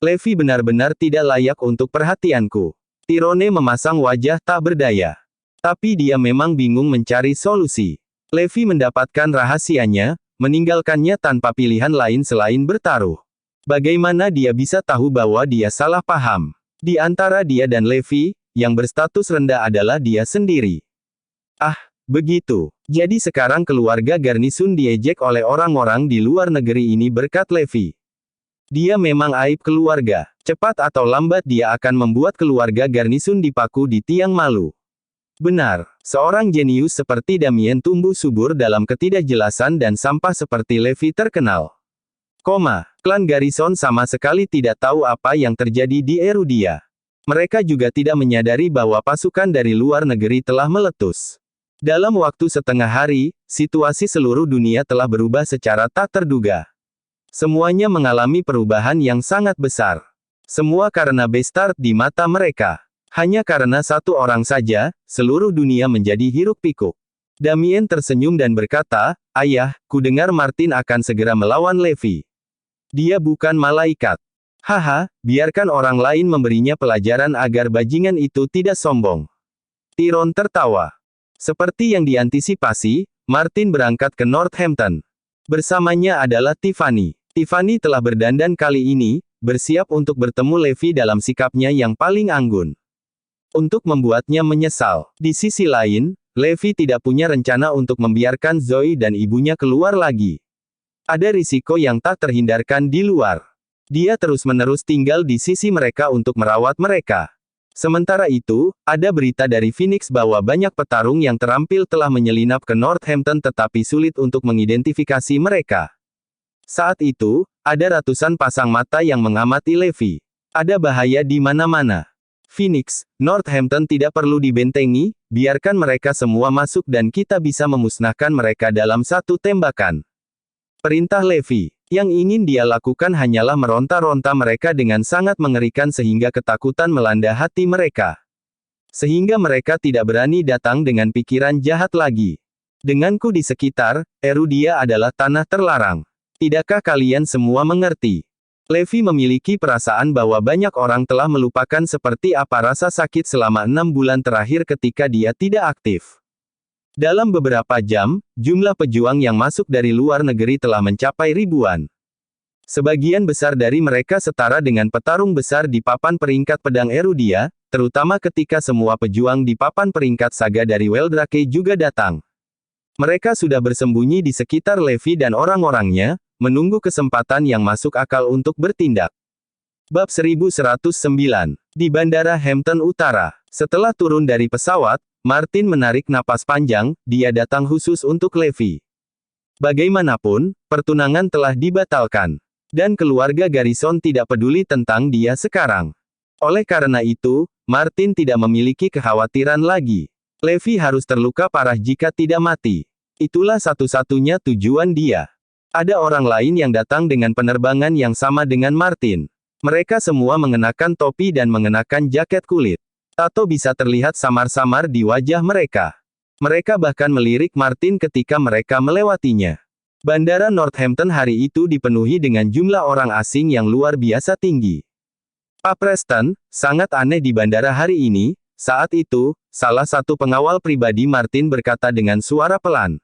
Levi benar-benar tidak layak untuk perhatianku. Tyrone memasang wajah tak berdaya. Tapi dia memang bingung mencari solusi. Levi mendapatkan rahasianya, meninggalkannya tanpa pilihan lain selain bertaruh. Bagaimana dia bisa tahu bahwa dia salah paham? Di antara dia dan Levi, yang berstatus rendah adalah dia sendiri. Ah, begitu. Jadi sekarang keluarga Garnison diejek oleh orang-orang di luar negeri ini berkat Levi. Dia memang aib keluarga. Cepat atau lambat dia akan membuat keluarga Garnison dipaku di tiang malu. Benar, seorang jenius seperti Damien tumbuh subur dalam ketidakjelasan dan sampah seperti Levi terkenal. Klan Garrison sama sekali tidak tahu apa yang terjadi di Erudia. Mereka juga tidak menyadari bahwa pasukan dari luar negeri telah meletus. Dalam waktu setengah hari, situasi seluruh dunia telah berubah secara tak terduga. Semuanya mengalami perubahan yang sangat besar. Semua karena bastard di mata mereka. Hanya karena satu orang saja, seluruh dunia menjadi hiruk-pikuk. Damien tersenyum dan berkata, "Ayah, kudengar Martin akan segera melawan Levi. Dia bukan malaikat." "Haha, biarkan orang lain memberinya pelajaran agar bajingan itu tidak sombong." Tyrone tertawa. Seperti yang diantisipasi, Martin berangkat ke Northampton. Bersamanya adalah Tiffany. Tiffany telah berdandan kali ini, bersiap untuk bertemu Levi dalam sikapnya yang paling anggun. Untuk membuatnya menyesal. Di sisi lain, Levi tidak punya rencana untuk membiarkan Zoe dan ibunya keluar lagi. Ada risiko yang tak terhindarkan di luar. Dia terus-menerus tinggal di sisi mereka untuk merawat mereka. Sementara itu, ada berita dari Phoenix bahwa banyak petarung yang terampil telah menyelinap ke Northampton tetapi sulit untuk mengidentifikasi mereka. Saat itu, ada ratusan pasang mata yang mengamati Levi. Ada bahaya di mana-mana. Phoenix, Northampton tidak perlu dibentengi, biarkan mereka semua masuk dan kita bisa memusnahkan mereka dalam satu tembakan. Perintah Levi. Yang ingin dia lakukan hanyalah meronta-ronta mereka dengan sangat mengerikan sehingga ketakutan melanda hati mereka. Sehingga mereka tidak berani datang dengan pikiran jahat lagi. Denganku di sekitar, Erudia adalah tanah terlarang. Tidakkah kalian semua mengerti? Levi memiliki perasaan bahwa banyak orang telah melupakan seperti apa rasa sakit selama 6 bulan terakhir ketika dia tidak aktif. Dalam beberapa jam, jumlah pejuang yang masuk dari luar negeri telah mencapai ribuan. Sebagian besar dari mereka setara dengan petarung besar di papan peringkat pedang Erudia, terutama ketika semua pejuang di papan peringkat saga dari Weldrake juga datang. Mereka sudah bersembunyi di sekitar Levi dan orang-orangnya, menunggu kesempatan yang masuk akal untuk bertindak. Bab 1109. Di Bandara Hampton Utara. Setelah turun dari pesawat, Martin menarik napas panjang, dia datang khusus untuk Levi. Bagaimanapun, pertunangan telah dibatalkan. Dan keluarga Garrison tidak peduli tentang dia sekarang. Oleh karena itu, Martin tidak memiliki kekhawatiran lagi. Levi harus terluka parah jika tidak mati. Itulah satu-satunya tujuan dia. Ada orang lain yang datang dengan penerbangan yang sama dengan Martin. Mereka semua mengenakan topi dan mengenakan jaket kulit. Tato bisa terlihat samar-samar di wajah mereka. Mereka bahkan melirik Martin ketika mereka melewatinya. Bandara Northampton hari itu dipenuhi dengan jumlah orang asing yang luar biasa tinggi. "Pak Preston, sangat aneh di bandara hari ini." Saat itu, salah satu pengawal pribadi Martin berkata dengan suara pelan.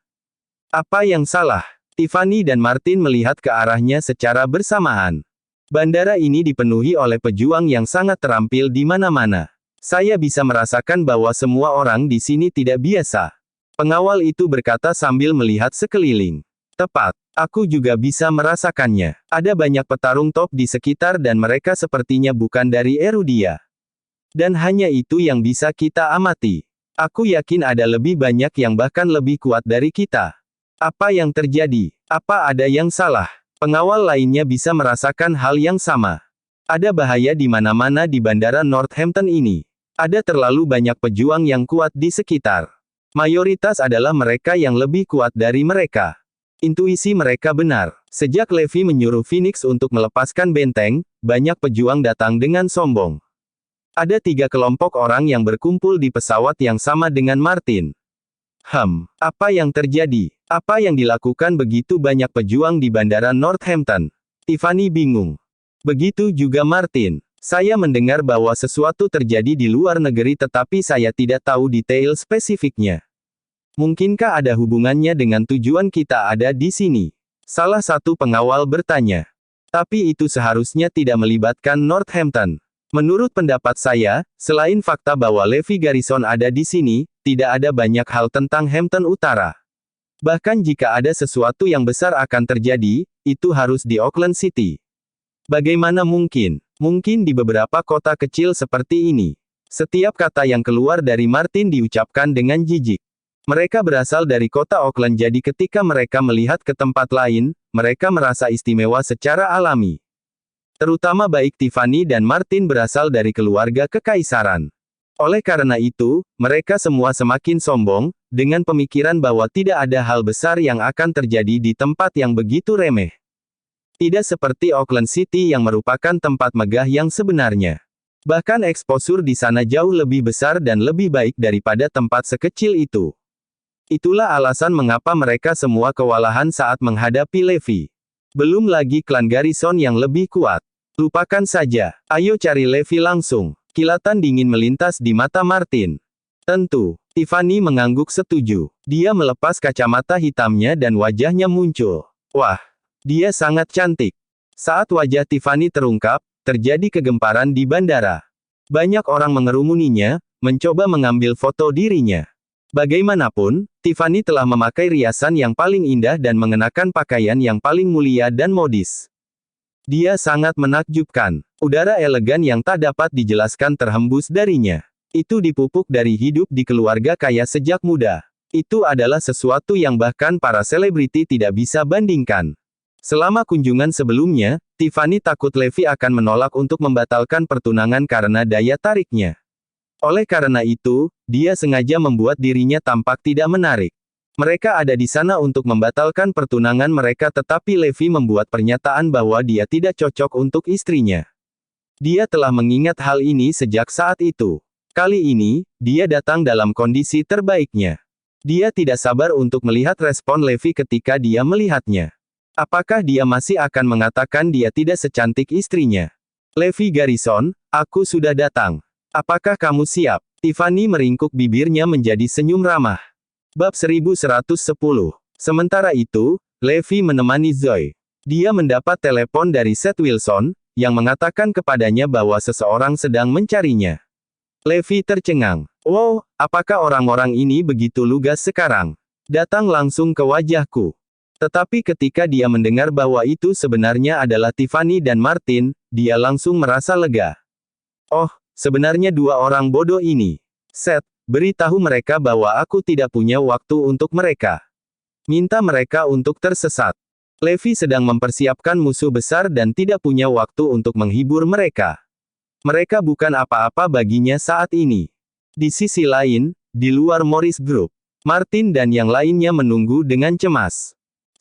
"Apa yang salah?" Tiffany dan Martin melihat ke arahnya secara bersamaan. Bandara ini dipenuhi oleh pejuang yang sangat terampil di mana-mana. "Saya bisa merasakan bahwa semua orang di sini tidak biasa." Pengawal itu berkata sambil melihat sekeliling. "Tepat. Aku juga bisa merasakannya. Ada banyak petarung top di sekitar dan mereka sepertinya bukan dari Erudia. Dan hanya itu yang bisa kita amati. Aku yakin ada lebih banyak yang bahkan lebih kuat dari kita. Apa yang terjadi? Apa ada yang salah?" Pengawal lainnya bisa merasakan hal yang sama. Ada bahaya di mana-mana di bandara Northampton ini. Ada terlalu banyak pejuang yang kuat di sekitar. Mayoritas adalah mereka yang lebih kuat dari mereka. Intuisi mereka benar. Sejak Levi menyuruh Phoenix untuk melepaskan benteng, banyak pejuang datang dengan sombong. Ada 3 kelompok orang yang berkumpul di pesawat yang sama dengan Martin. Apa yang terjadi? Apa yang dilakukan begitu banyak pejuang di bandara Northampton? Tiffany bingung. Begitu juga Martin. "Saya mendengar bahwa sesuatu terjadi di luar negeri tetapi saya tidak tahu detail spesifiknya. Mungkinkah ada hubungannya dengan tujuan kita ada di sini?" Salah satu pengawal bertanya. "Tapi itu seharusnya tidak melibatkan Northampton. Menurut pendapat saya, selain fakta bahwa Levi Garrison ada di sini, tidak ada banyak hal tentang Hampton Utara. Bahkan jika ada sesuatu yang besar akan terjadi, itu harus di Auckland City. Bagaimana mungkin? Mungkin di beberapa kota kecil seperti ini." Setiap kata yang keluar dari Martin diucapkan dengan jijik. Mereka berasal dari kota Auckland jadi ketika mereka melihat ke tempat lain, mereka merasa istimewa secara alami. Terutama baik Tiffany dan Martin berasal dari keluarga kekaisaran. Oleh karena itu, mereka semua semakin sombong, dengan pemikiran bahwa tidak ada hal besar yang akan terjadi di tempat yang begitu remeh. Tidak seperti Auckland City yang merupakan tempat megah yang sebenarnya. Bahkan eksposur di sana jauh lebih besar dan lebih baik daripada tempat sekecil itu. Itulah alasan mengapa mereka semua kewalahan saat menghadapi Levi. Belum lagi klan Garrison yang lebih kuat. Lupakan saja. Ayo cari Levi langsung. Kilatan dingin melintas di mata Martin. Tentu. Tiffany mengangguk setuju. Dia melepas kacamata hitamnya dan wajahnya muncul. Wah, dia sangat cantik. Saat wajah Tiffany terungkap, terjadi kegemparan di bandara. Banyak orang mengerumuninya, mencoba mengambil foto dirinya. Bagaimanapun, Tiffany telah memakai riasan yang paling indah dan mengenakan pakaian yang paling mulia dan modis. Dia sangat menakjubkan. Udara elegan yang tak dapat dijelaskan terhembus darinya. Itu dipupuk dari hidup di keluarga kaya sejak muda. Itu adalah sesuatu yang bahkan para selebriti tidak bisa bandingkan. Selama kunjungan sebelumnya, Tiffany takut Levi akan menolak untuk membatalkan pertunangan karena daya tariknya. Oleh karena itu, dia sengaja membuat dirinya tampak tidak menarik. Mereka ada di sana untuk membatalkan pertunangan mereka, tetapi Levi membuat pernyataan bahwa dia tidak cocok untuk istrinya. Dia telah mengingat hal ini sejak saat itu. Kali ini, dia datang dalam kondisi terbaiknya. Dia tidak sabar untuk melihat respon Levi ketika dia melihatnya. Apakah dia masih akan mengatakan dia tidak secantik istrinya? Levi Garrison, aku sudah datang. Apakah kamu siap? Tiffany meringkuk bibirnya menjadi senyum ramah. Bab 1110. Sementara itu, Levi menemani Zoe. Dia mendapat telepon dari Seth Wilson, yang mengatakan kepadanya bahwa seseorang sedang mencarinya. Levi tercengang. Wow, apakah orang-orang ini begitu lugas sekarang? Datang langsung ke wajahku. Tetapi ketika dia mendengar bahwa itu sebenarnya adalah Tiffany dan Martin, dia langsung merasa lega. Oh, sebenarnya dua orang bodoh ini. Seth, beritahu mereka bahwa aku tidak punya waktu untuk mereka. Minta mereka untuk tersesat. Levi sedang mempersiapkan musuh besar dan tidak punya waktu untuk menghibur mereka. Mereka bukan apa-apa baginya saat ini. Di sisi lain, di luar Morris Group, Martin dan yang lainnya menunggu dengan cemas.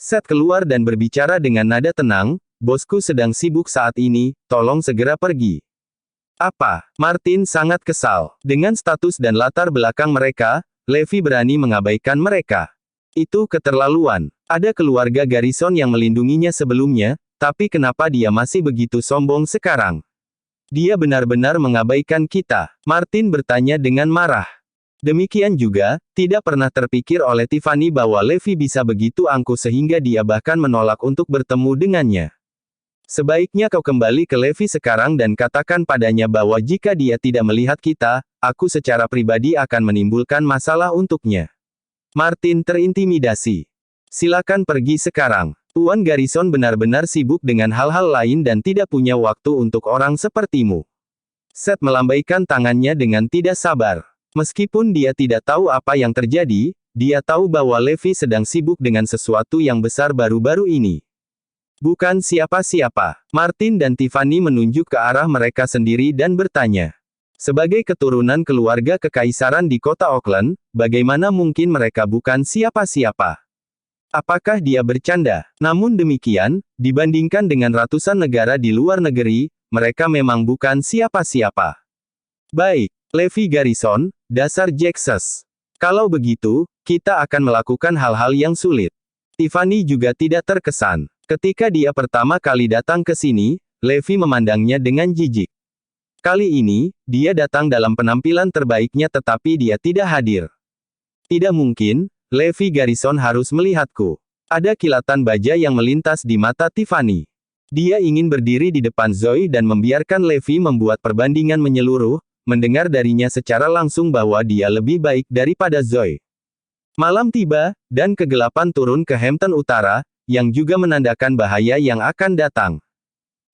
Seth keluar dan berbicara dengan nada tenang, bosku sedang sibuk saat ini, tolong segera pergi. Apa? Martin sangat kesal. Dengan status dan latar belakang mereka, Levi berani mengabaikan mereka. Itu keterlaluan. Ada keluarga Garrison yang melindunginya sebelumnya, tapi kenapa dia masih begitu sombong sekarang? Dia benar-benar mengabaikan kita. Martin bertanya dengan marah. Demikian juga, tidak pernah terpikir oleh Tiffany bahwa Levi bisa begitu angkuh sehingga dia bahkan menolak untuk bertemu dengannya. Sebaiknya kau kembali ke Levi sekarang dan katakan padanya bahwa jika dia tidak melihat kita, aku secara pribadi akan menimbulkan masalah untuknya. Martin terintimidasi. Silakan pergi sekarang. Tuan Garrison benar-benar sibuk dengan hal-hal lain dan tidak punya waktu untuk orang sepertimu. Seth melambaikan tangannya dengan tidak sabar. Meskipun dia tidak tahu apa yang terjadi, dia tahu bahwa Levi sedang sibuk dengan sesuatu yang besar baru-baru ini. Bukan siapa-siapa. Martin dan Tiffany menunjuk ke arah mereka sendiri dan bertanya. Sebagai keturunan keluarga kekaisaran di kota Auckland, bagaimana mungkin mereka bukan siapa-siapa? Apakah dia bercanda? Namun demikian, dibandingkan dengan ratusan negara di luar negeri, mereka memang bukan siapa-siapa. Baik, Levi Garrison, dasar Jaxus. Kalau begitu, kita akan melakukan hal-hal yang sulit. Tiffany juga tidak terkesan. Ketika dia pertama kali datang ke sini, Levi memandangnya dengan jijik. Kali ini, dia datang dalam penampilan terbaiknya tetapi dia tidak hadir. Tidak mungkin, Levi Garrison harus melihatku. Ada kilatan baja yang melintas di mata Tiffany. Dia ingin berdiri di depan Zoe dan membiarkan Levi membuat perbandingan menyeluruh, mendengar darinya secara langsung bahwa dia lebih baik daripada Zoe. Malam tiba, dan kegelapan turun ke Hampton Utara, yang juga menandakan bahaya yang akan datang.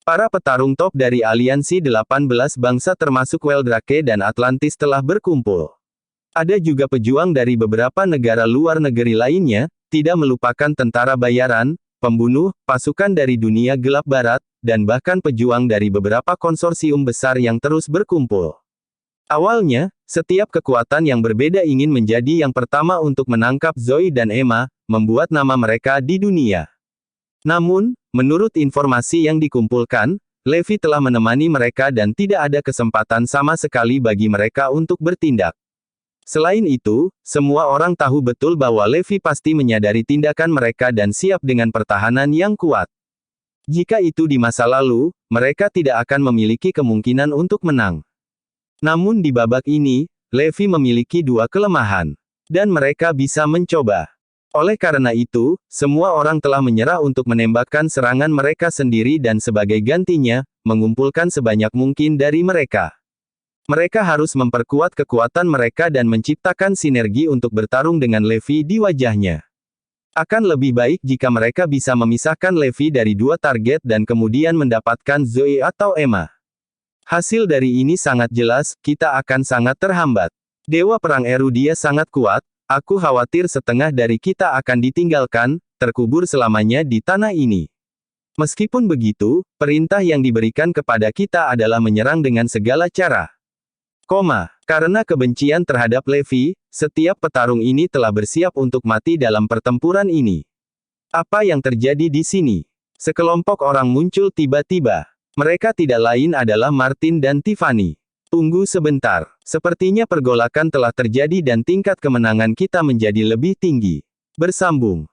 Para petarung top dari aliansi 18 bangsa termasuk Weldrake dan Atlantis telah berkumpul. Ada juga pejuang dari beberapa negara luar negeri lainnya, tidak melupakan tentara bayaran, pembunuh, pasukan dari dunia gelap barat, dan bahkan pejuang dari beberapa konsorsium besar yang terus berkumpul. Awalnya, setiap kekuatan yang berbeda ingin menjadi yang pertama untuk menangkap Zoe dan Emma, membuat nama mereka di dunia. Namun, menurut informasi yang dikumpulkan, Levi telah menemani mereka dan tidak ada kesempatan sama sekali bagi mereka untuk bertindak. Selain itu, semua orang tahu betul bahwa Levi pasti menyadari tindakan mereka dan siap dengan pertahanan yang kuat. Jika itu di masa lalu, mereka tidak akan memiliki kemungkinan untuk menang. Namun di babak ini, Levi memiliki dua kelemahan. Dan mereka bisa mencoba. Oleh karena itu, semua orang telah menyerah untuk menembakkan serangan mereka sendiri dan sebagai gantinya, mengumpulkan sebanyak mungkin dari mereka. Mereka harus memperkuat kekuatan mereka dan menciptakan sinergi untuk bertarung dengan Levi di wajahnya. Akan lebih baik jika mereka bisa memisahkan Levi dari dua target dan kemudian mendapatkan Zoe atau Emma. Hasil dari ini sangat jelas, kita akan sangat terhambat. Dewa Perang Erudia sangat kuat. Aku khawatir setengah dari kita akan ditinggalkan, terkubur selamanya di tanah ini. Meskipun begitu, perintah yang diberikan kepada kita adalah menyerang dengan segala cara. Karena kebencian terhadap Levi, setiap petarung ini telah bersiap untuk mati dalam pertempuran ini. Apa yang terjadi di sini? Sekelompok orang muncul tiba-tiba. Mereka tidak lain adalah Martin dan Tiffany. Tunggu sebentar. Sepertinya pergolakan telah terjadi dan tingkat kemenangan kita menjadi lebih tinggi. Bersambung.